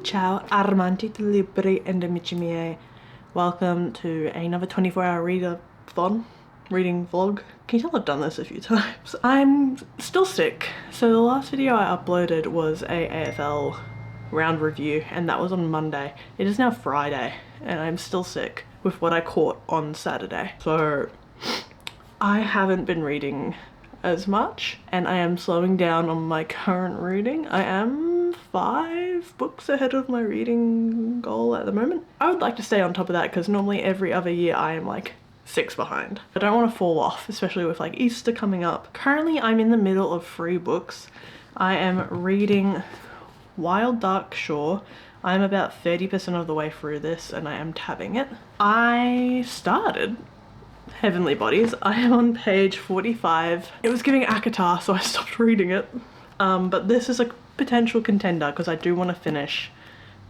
Ciao, Armanti Libri and amici miei. Welcome to another 24-hour reading vlog. Can you tell I've done this a few times? I'm still sick. So the last video I uploaded was a AFL round review and that was on Monday. It is now Friday and I'm still sick with what I caught on Saturday. So I haven't been reading as much and I am slowing down on my current reading. I am 5 books ahead of my reading goal at the moment. I would like to stay on top of that because normally every other year I am like 6 behind. I don't want to fall off, especially with like Easter coming up. Currently I'm in the middle of 3 books. I am reading Wild Dark Shore. I'm about 30% of the way through this and I am tabbing it. I started Heavenly Bodies. I am on page 45. It was giving ACOTAR, so I stopped reading it. But this is a potential contender because I do want to finish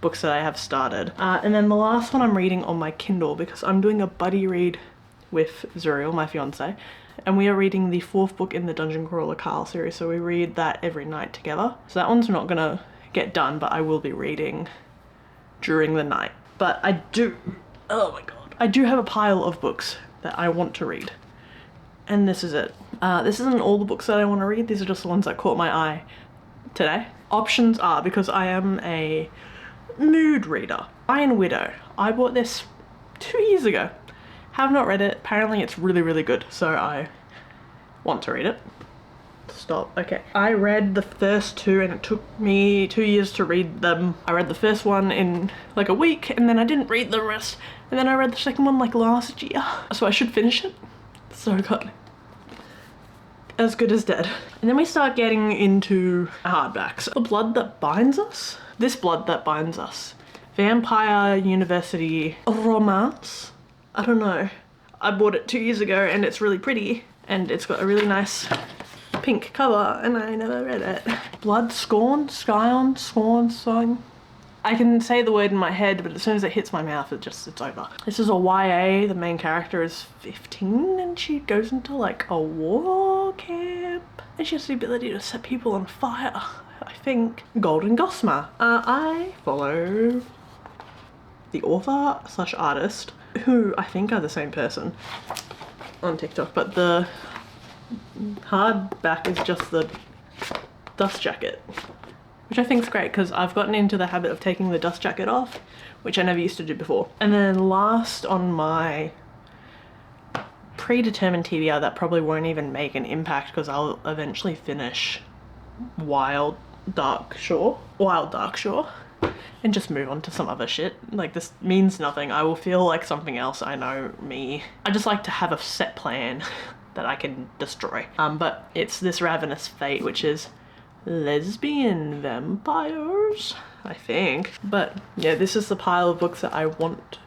books that I have started. And then the last one I'm reading on my Kindle because I'm doing a buddy read with Zuriel, my fiance, and we are reading the 4th book in the Dungeon Crawler Carl series, so we read that every night together. So that one's not gonna get done, but I will be reading during the night. But I do, oh my god, I do have a pile of books that I want to read. And this is it. This isn't all the books that I want to read, these are just the ones that caught my eye today. Options are, because I am a mood reader, Iron Widow. I bought this 2 years ago. Have not read it. Apparently it's really, really good, so I want to read it. Stop. Okay. I read the first 2 and it took me 2 years to read them. I read the first one in like a week and then I didn't read the rest. And then I read the second one like last year. So I should finish it. So good. As good as dead. And then we start getting into hardbacks. The Blood That Binds Us. This Blood That Binds Us. Vampire University romance. I don't know. I bought it 2 years ago and it's really pretty. And it's got a really nice pink cover and I never read it. Blood Scorn? Scion? Scorn? I can say the word in my head, but as soon as it hits my mouth, it's over. This is a YA. The main character is 15 and she goes into like a war camp. And she has the ability to set people on fire, I think. Golden Gossamer. I follow the author / artist, who I think are the same person on TikTok, but the hardback is just the dust jacket, which I think is great because I've gotten into the habit of taking the dust jacket off, which I never used to do before. And then last on my predetermined TBR that probably won't even make an impact because I'll eventually finish Wild Dark Shore and just move on to some other shit. Like, this means nothing. I will feel like something else. I know me. I just like to have a set plan that I can destroy. But it's this Ravenous Fate, which is lesbian vampires, I think. But yeah, this is the pile of books that I want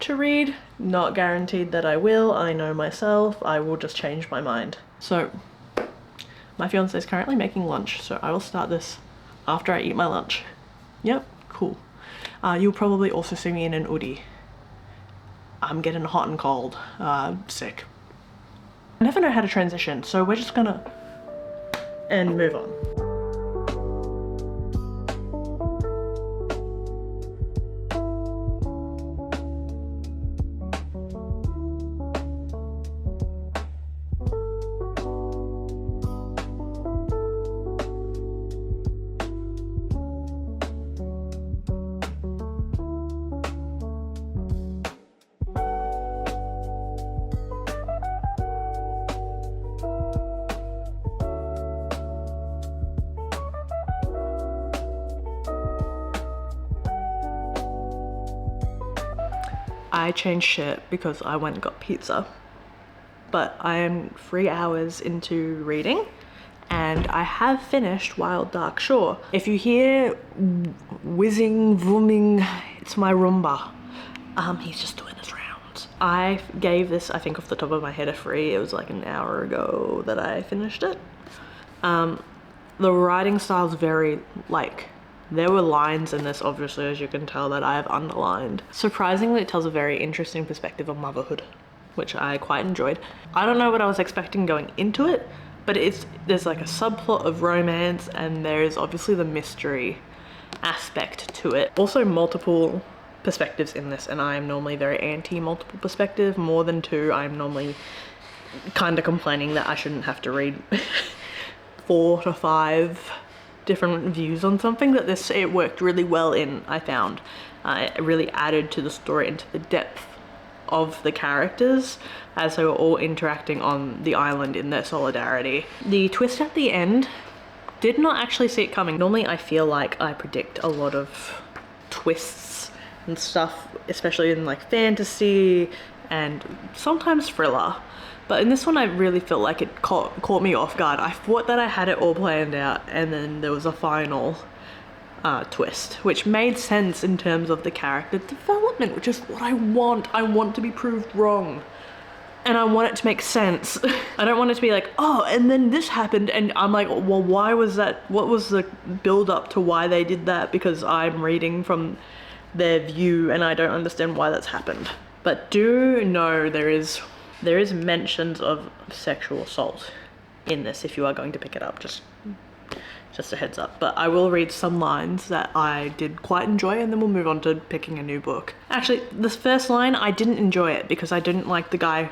to read. Not guaranteed that I will. I know myself. I will just change my mind. So my fiance is currently making lunch, so I will start this after I eat my lunch. Yep, cool. You'll probably also see me in an hoodie. I'm getting hot and cold. Sick. I never know how to transition, so we're just gonna move on. I changed shirt because I went and got pizza, but I am 3 hours into reading and I have finished Wild Dark Shore. If you hear whizzing, vrooming, it's my Roomba. He's just doing his rounds. I gave this, I think off the top of my head, a 3. It was like an hour ago that I finished it. The writing style is very like, there were lines in this, obviously, as you can tell, that I have underlined. Surprisingly, it tells a very interesting perspective of motherhood, which I quite enjoyed. I don't know what I was expecting going into it, but there's like a subplot of romance and there's obviously the mystery aspect to it. Also multiple perspectives in this, and I am normally very anti multiple perspective. More than two, I'm normally kind of complaining that I shouldn't have to read 4 to 5 different views on something. That this, it worked really well in, I found. It really added to the story and to the depth of the characters as they were all interacting on the island in their solidarity. The twist at the end, did not actually see it coming. Normally I feel like I predict a lot of twists and stuff, especially in like fantasy and sometimes thriller. But in this one, I really felt like it caught me off guard. I thought that I had it all planned out, and then there was a final twist, which made sense in terms of the character development, which is what I want. I want to be proved wrong. And I want it to make sense. I don't want it to be like, oh, and then this happened, and I'm like, well, why was that? What was the build up to why they did that? Because I'm reading from their view and I don't understand why that's happened. But do know there is mentions of sexual assault in this if you are going to pick it up, just a heads up. But I will read some lines that I did quite enjoy, and then we'll move on to picking a new book. Actually, this first line, I didn't enjoy it because I didn't like the guy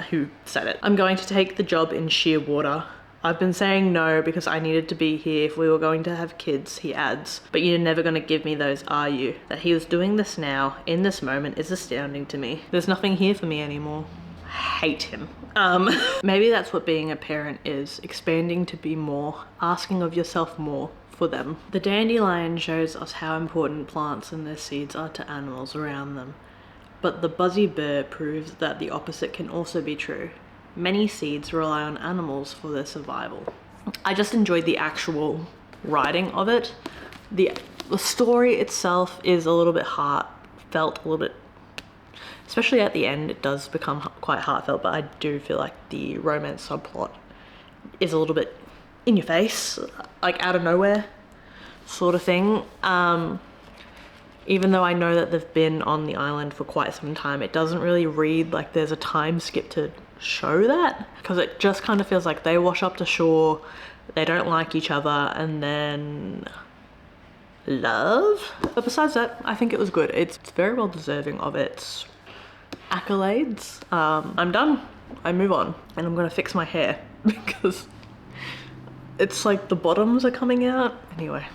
who said it. I'm going to take the job in Shearwater. I've been saying no because I needed to be here if we were going to have kids, he adds. But you're never going to give me those, are you? That he was doing this now, in this moment, is astounding to me. There's nothing here for me anymore. Hate him. Maybe that's what being a parent is. Expanding to be more. Asking of yourself more for them. The dandelion shows us how important plants and their seeds are to animals around them. But the buzzy burr proves that the opposite can also be true. Many seeds rely on animals for their survival. I just enjoyed the actual writing of it. The story itself is a little bit heartfelt, a little bit, especially at the end, it does become quite heartfelt, but I do feel like the romance subplot is a little bit in your face, like out of nowhere sort of thing. Even though I know that they've been on the island for quite some time, it doesn't really read like there's a time skip to show that, because it just kind of feels like they wash up to shore, they don't like each other, and then love. But besides that, I think it was good. It's very well deserving of its accolades. I'm done. I move on, and I'm gonna fix my hair because it's like the bottoms are coming out. Anyway,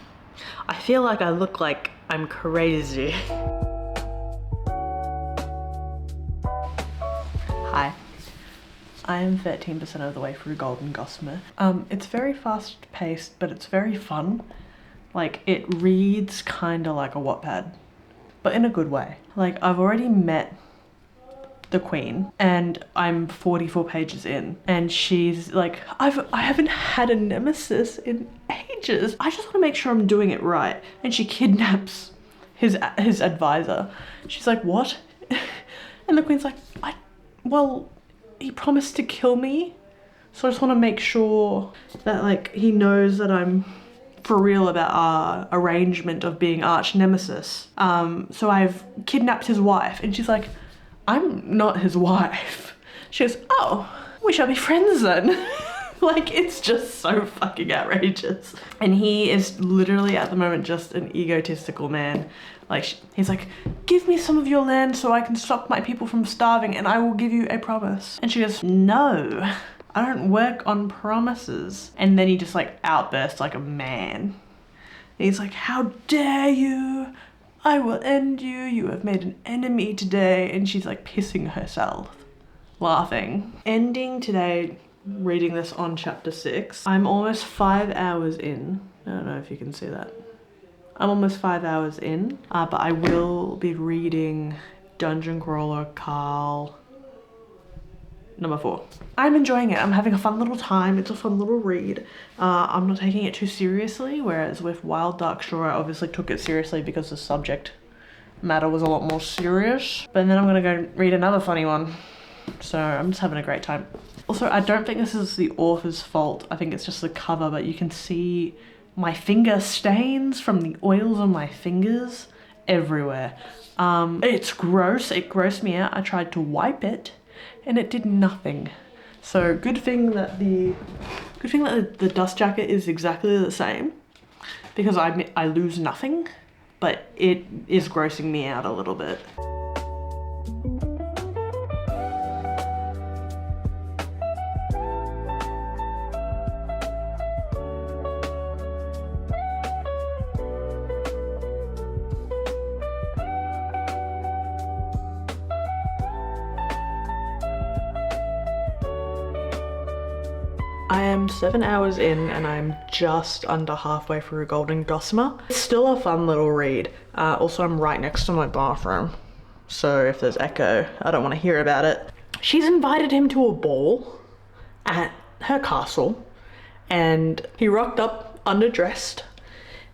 I feel like I look like I'm crazy. Hi. I am 13% of the way through Golden Gossamer. It's very fast paced, but it's very fun. Like, it reads kind of like a Wattpad, but in a good way. Like, I've already met the queen and I'm 44 pages in, and she's like, I haven't had a nemesis in ages. I just want to make sure I'm doing it right. And she kidnaps his advisor. She's like, what? And the queen's like, well, he promised to kill me, so I just want to make sure that like he knows that I'm for real about our arrangement of being arch nemesis. So I've kidnapped his wife. And she's like, I'm not his wife. She goes, oh, we shall be friends then. Like, it's just so fucking outrageous. And he is literally at the moment just an egotistical man. Like, he's like, give me some of your land so I can stop my people from starving and I will give you a promise. And she goes, no, I don't work on promises. And then he just like outbursts like a man. And he's like, how dare you? I will end you. You have made an enemy today. And she's like pissing herself, laughing. Ending today, reading this on chapter 6. I'm almost 5 hours in. I don't know if you can see that. I'm almost 5 hours in, but I will be reading Dungeon Crawler Carl number 4. I'm enjoying it. I'm having a fun little time. It's a fun little read. I'm not taking it too seriously, whereas with Wild Dark Shore, I obviously took it seriously because the subject matter was a lot more serious. But then I'm gonna go read another funny one. So I'm just having a great time. Also, I don't think this is the author's fault. I think it's just the cover, but you can see my finger stains from the oils on my fingers everywhere. It's gross. It grossed me out. I tried to wipe it and it did nothing. So good thing that the dust jacket is exactly the same. because I lose nothing, but it is grossing me out a little bit. I am 7 hours in and I'm just under halfway through Golden Gossamer. It's still a fun little read. Also, I'm right next to my bathroom, so if there's echo, I don't want to hear about it. She's invited him to a ball at her castle, and he rocked up underdressed,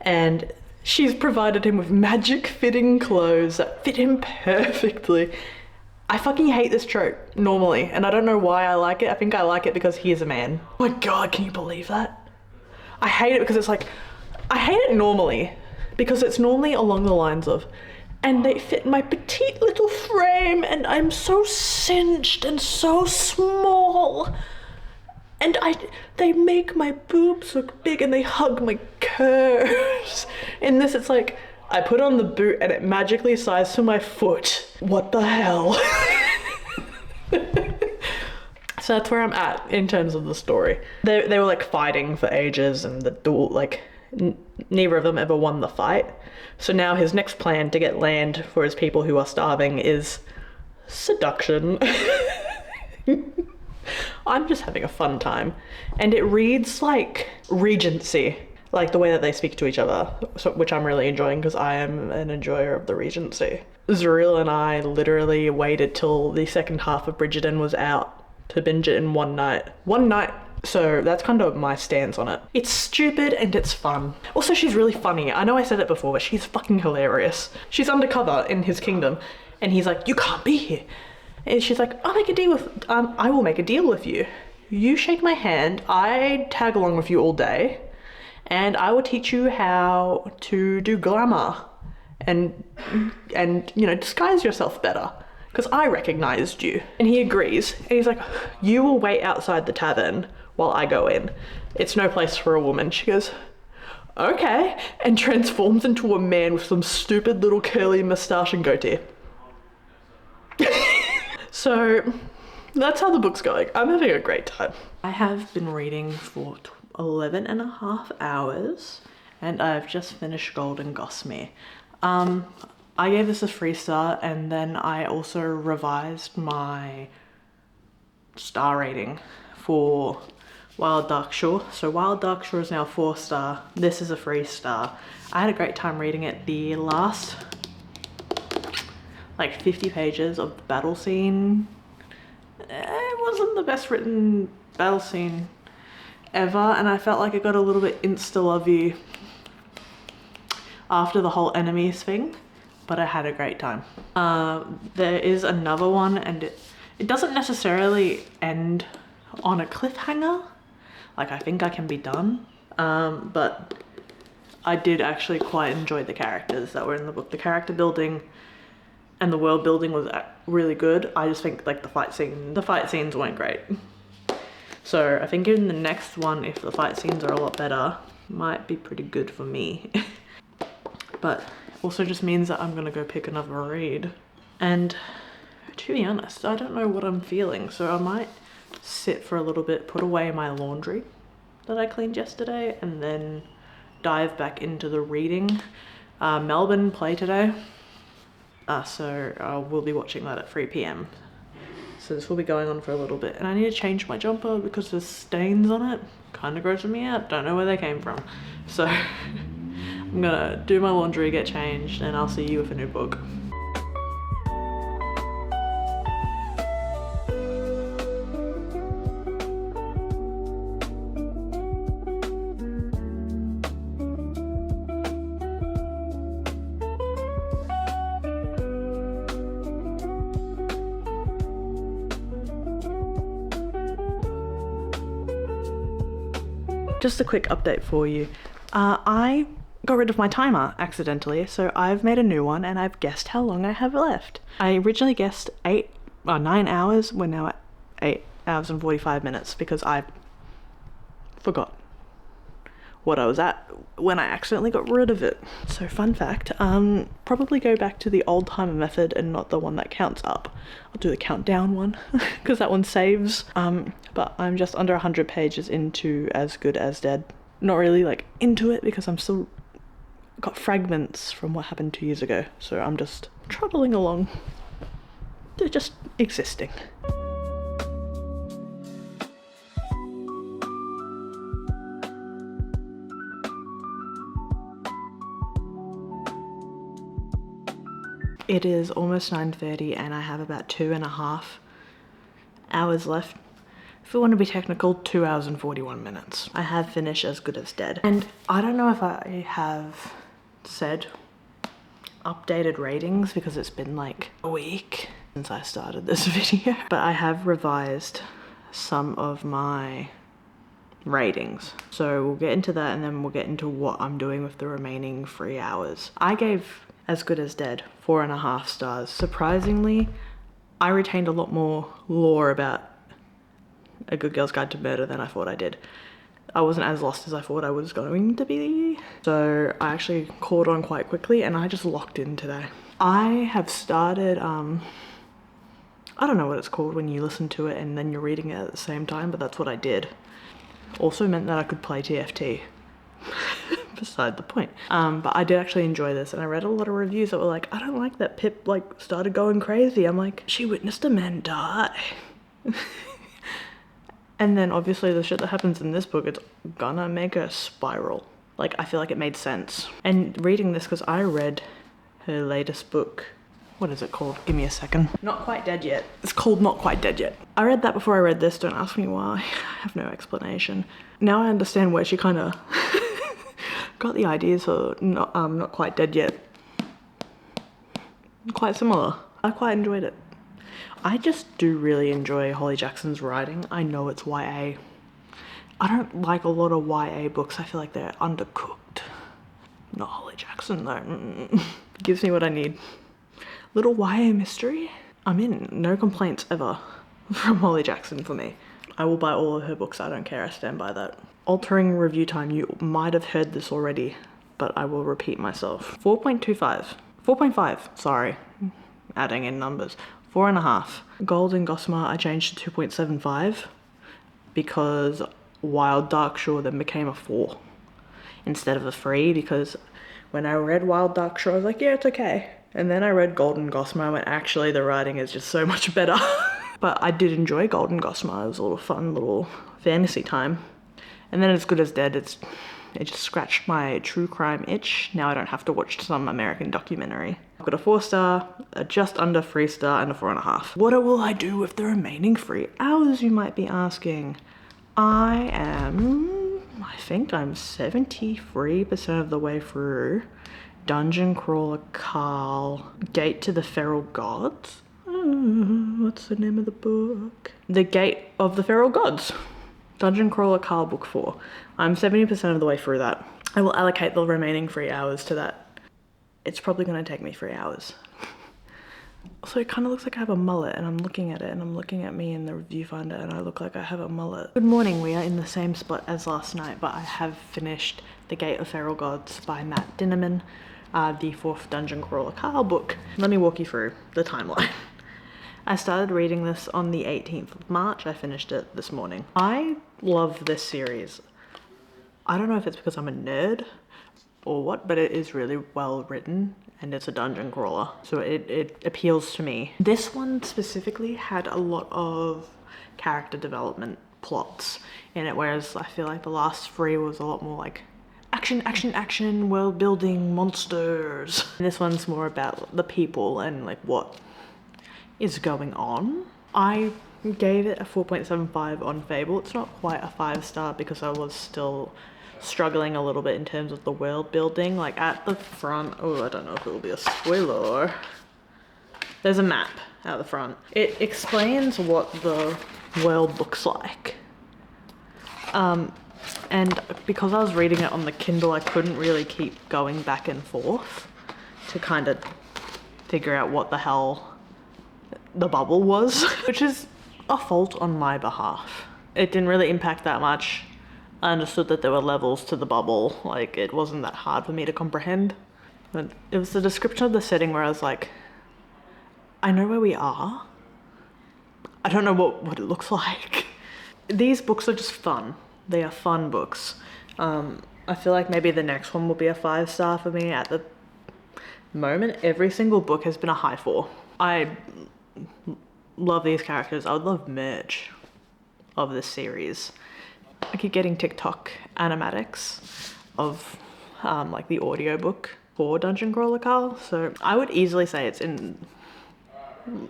and she's provided him with magic fitting clothes that fit him perfectly. I fucking hate this trope normally, and I don't know why I like it. I think I like it because he is a man. Oh my god, can you believe that? I hate it because it's like, I hate it normally because it's normally along the lines of, and they fit my petite little frame and I'm so cinched and so small, and they make my boobs look big and they hug my curves. In this, it's like, I put on the boot and it magically sized to my foot. What the hell? So that's where I'm at in terms of the story. They were like fighting for ages, and the duel, like neither of them ever won the fight. So now his next plan to get land for his people who are starving is seduction. I'm just having a fun time. And it reads like Regency. Like the way that they speak to each other, which I'm really enjoying because I am an enjoyer of the Regency. Zuriel and I literally waited till the second half of Bridgerton was out to binge it in one night. So that's kind of my stance on it. It's stupid and it's fun. Also, she's really funny. I know I said it before, but she's fucking hilarious. She's undercover in his kingdom and he's like, you can't be here. And she's like, I will make a deal with you. You shake my hand, I tag along with you all day, and I will teach you how to do glamour and you know, disguise yourself better, because I recognized you. And he agrees, and he's like, you will wait outside the tavern while I go in. It's no place for a woman. She goes, okay, and transforms into a man with some stupid little curly mustache and goatee. So that's how the book's going. I'm having a great time. I have been reading for 11 and a half hours and I've just finished Golden Gossamer. I gave this a 3-star, and then I also revised my star rating for Wild Dark Shore. So Wild Dark Shore is now 4-star. This is a 3-star. I had a great time reading it. The last like 50 pages of the battle scene, it wasn't the best written battle scene ever, and I felt like it got a little bit insta-lovey after the whole enemies thing, but I had a great time. There is another one, and it doesn't necessarily end on a cliffhanger. Like, I think I can be done, but I did actually quite enjoy the characters that were in the book. The character building and the world building was really good. I just think like the fight scenes weren't great. So I think in the next one, if the fight scenes are a lot better, might be pretty good for me. But also just means that I'm gonna go pick another read. And to be honest, I don't know what I'm feeling, so I might sit for a little bit, put away my laundry that I cleaned yesterday, and then dive back into the reading. Melbourne play today, so we'll be watching that at 3 PM. So this will be going on for a little bit, and I need to change my jumper because there's stains on it. Kind of grosses me out, don't know where they came from. So I'm gonna do my laundry, get changed, and I'll see you with a new book. Just a quick update for you. I got rid of my timer accidentally, so I've made a new one and I've guessed how long I have left. I originally guessed 9 hours. We're now at 8 hours and 45 minutes because I forgot. what I was at when I accidentally got rid of it. So fun fact, probably go back to the old timer method and not the one that counts up. I'll do the countdown one because that one saves. But I'm just under 100 pages into As Good as Dead. Not really like into it because I'm still got fragments from what happened 2 years ago. So I'm just trundling along. They're just existing. It is almost 9:30 and I have about 2.5 hours left. If we want to be technical, 2 hours and 41 minutes. I have finished As Good as Dead. And I don't know if I have said updated ratings because it's been like a week since I started this video. But I have revised some of my ratings. So we'll get into that and then we'll get into what I'm doing with the remaining 3 hours. I gave As Good as Dead 4.5 stars. Surprisingly, I retained a lot more lore about A Good Girl's Guide to Murder than I thought I did. I wasn't as lost as I thought I was going to be. So I actually caught on quite quickly and I just locked in today. I have started, I don't know what it's called when you listen to it and then you're reading it at the same time, but that's what I did. Also meant that I could play TFT. Beside the point. But I did actually enjoy this and I read a lot of reviews that were like, I don't like that Pip like started going crazy. I'm like, she witnessed a man die. And then obviously the shit that happens in this book, it's gonna make her spiral. Like, I feel like it made sense. And reading this, because I read her latest book. What is it called? Give me a second. Not Quite Dead Yet. It's called Not Quite Dead Yet. I read that before I read this. Don't ask me why. I have no explanation. Now I understand where she kind of got the ideas for Not Quite Dead Yet. Quite similar. I quite enjoyed it. I just do really enjoy Holly Jackson's writing. I know it's YA. I don't like a lot of YA books. I feel like they're undercooked. Not Holly Jackson though. Gives me what I need. Little YA mystery? I'm in. No complaints ever from Holly Jackson for me. I will buy all of her books. I don't care. I stand by that. Altering review time. You might have heard this already, but I will repeat myself. 4.25. 4.5. Sorry. Adding in numbers. 4.5. Gold and Gossamer I changed to 2.75 because Wild Dark Shore then became a 4 instead of a 3, because when I read Wild Dark Shore I was like, yeah, it's okay. And then I read Golden Gossamer and went, actually the writing is just so much better. But I did enjoy Golden Gossamer. It was a little fun little fantasy time. And then As Good as Dead, it just scratched my true crime itch. Now I don't have to watch some American documentary. I've got a 4-star, a just under 3-star, and a 4.5. What will I do with the remaining 3 hours, you might be asking? I think I'm 73% of the way through Dungeon Crawler Carl, Gate to the Feral Gods. What's the name of the book? The Gate of the Feral Gods. Dungeon Crawler Carl book 4. I'm 70% of the way through that. I will allocate the remaining 3 hours to that. It's probably going to take me 3 hours. So it kind of looks like I have a mullet, and I'm looking at it and I'm looking at me in the viewfinder and I look like I have a mullet. Good morning, we are in the same spot as last night, but I have finished The Gate of Feral Gods by Matt Dinnerman, the 4th Dungeon Crawler Carl book. Let me walk you through the timeline. I started reading this on the 18th of March. I finished it this morning. I love this series. I don't know if it's because I'm a nerd or what, but it is really well written and it's a dungeon crawler, so it appeals to me. This one specifically had a lot of character development plots in it, whereas I feel like the last 3 was a lot more like action, action, action, world building, monsters. And this one's more about the people and like what is going on. I gave it a 4.75 on Fable. It's not quite a 5-star because I was still struggling a little bit in terms of the world building. Like at the front, oh, I don't know if it'll be a spoiler. There's a map at the front. It explains what the world looks like. And because I was reading it on the Kindle, I couldn't really keep going back and forth to kind of figure out what the hell the bubble was, which is a fault on my behalf. It didn't really impact that much. I understood that there were levels to the bubble. Like, it wasn't that hard for me to comprehend. But it was the description of the setting where I was like, I know where we are. I don't know what it looks like. These books are just fun. They are fun books. I feel like maybe the next one will be a 5-star for me. At the moment, every single book has been a high 4. I love these characters. I would love merch of this series. I keep getting TikTok animatics of like the audiobook for Dungeon Crawler Carl. So I would easily say it's in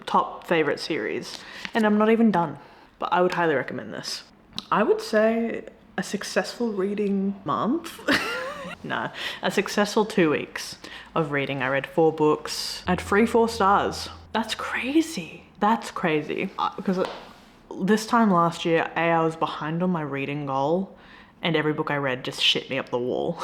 top favorite series, and I'm not even done, but I would highly recommend this. I would say a successful reading month. No, a successful 2 weeks of reading. I read 4 books. I had 4 stars. That's crazy. That's crazy. Because this time last year, I was behind on my reading goal, and every book I read just shit me up the wall.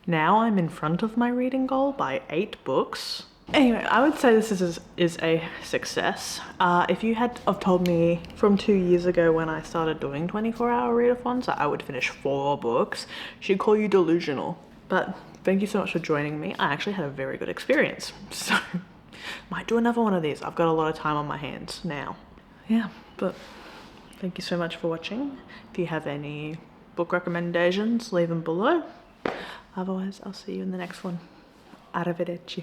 Now I'm in front of my reading goal by 8 books. Anyway, I would say this is a success. If you had have told me from 2 years ago when I started doing 24-hour readathons that I would finish 4 books, she'd call you delusional. But thank you so much for joining me. I actually had a very good experience. So, might do another one of these. I've got a lot of time on my hands now. Yeah, but thank you so much for watching. If you have any book recommendations, leave them below. Otherwise, I'll see you in the next one. Arrivederci.